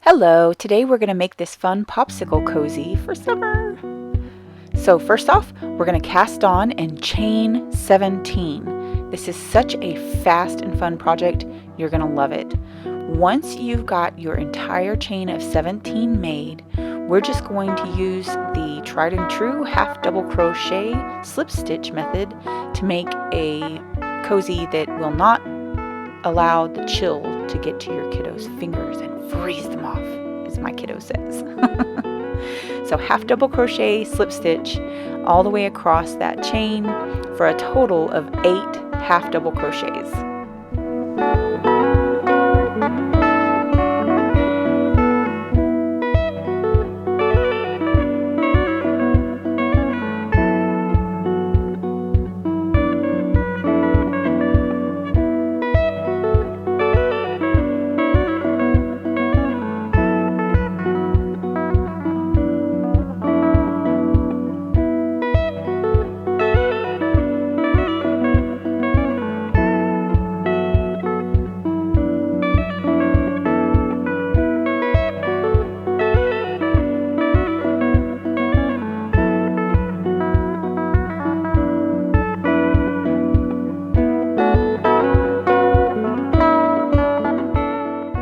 Hello, today we're going to make this fun popsicle cozy for summer. So first off, we're going to cast on and chain 17. This is such a fast and fun project, you're going to love it. Once you've got your entire chain of 17 made, we're just going to use the tried and true half double crochet slip stitch method to make a cozy that will not allow the chill to get to your kiddo's fingers and freeze them off, as my kiddo says. So half double crochet, slip stitch all the way across that chain for a total of 8 half double crochets.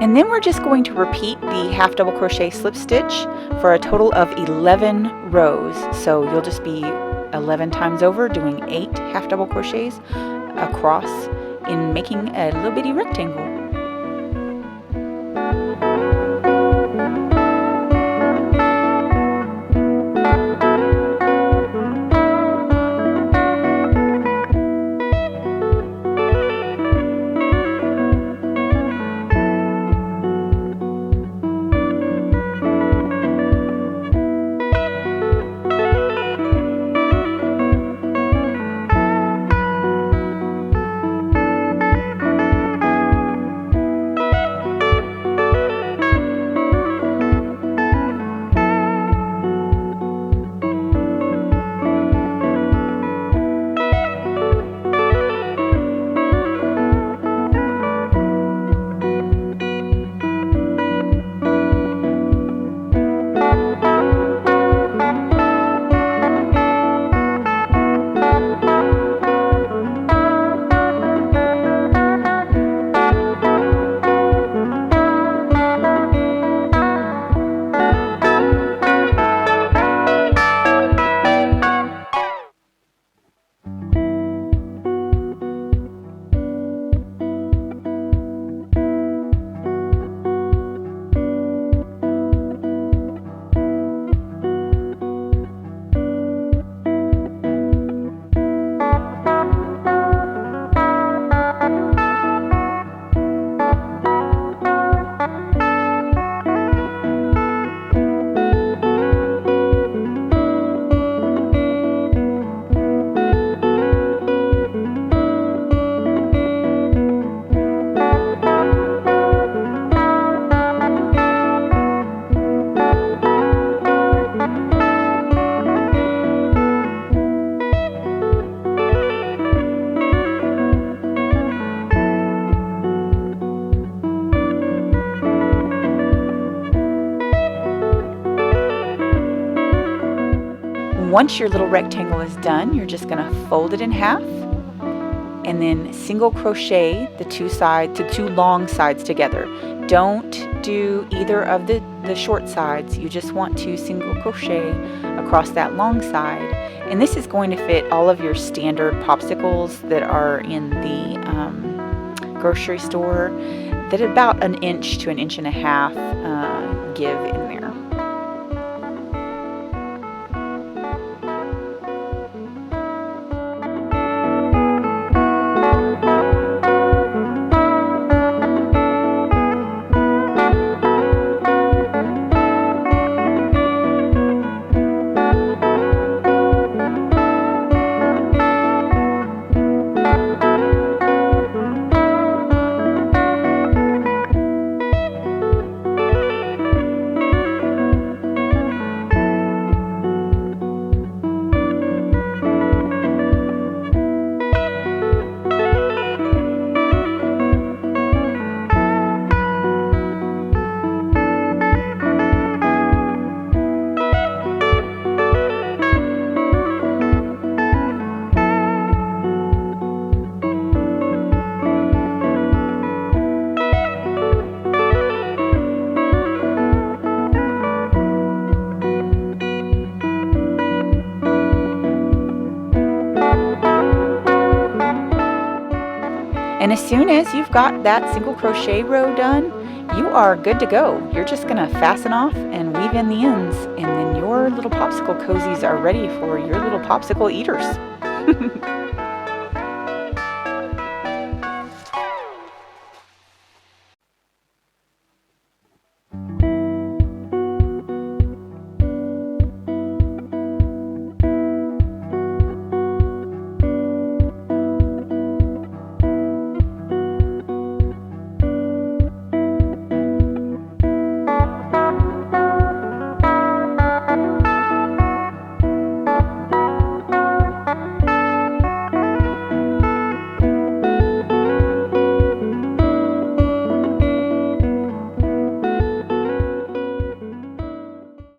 And then we're just going to repeat the half double crochet slip stitch for a total of 11 rows. So you'll just be 11 times over doing 8 half double crochets across in making a little bitty rectangle. Once your little rectangle is done, you're just going to fold it in half and then single crochet the two long sides together. Don't do either of the short sides. You just want to single crochet across that long side. And this is going to fit all of your standard popsicles that are in the grocery store that are about 1 inch to 1.5 inches give in there. And as soon as you've got that single crochet row done, you are good to go. You're just going to fasten off and weave in the ends, and then your little popsicle cozies are ready for your little popsicle eaters.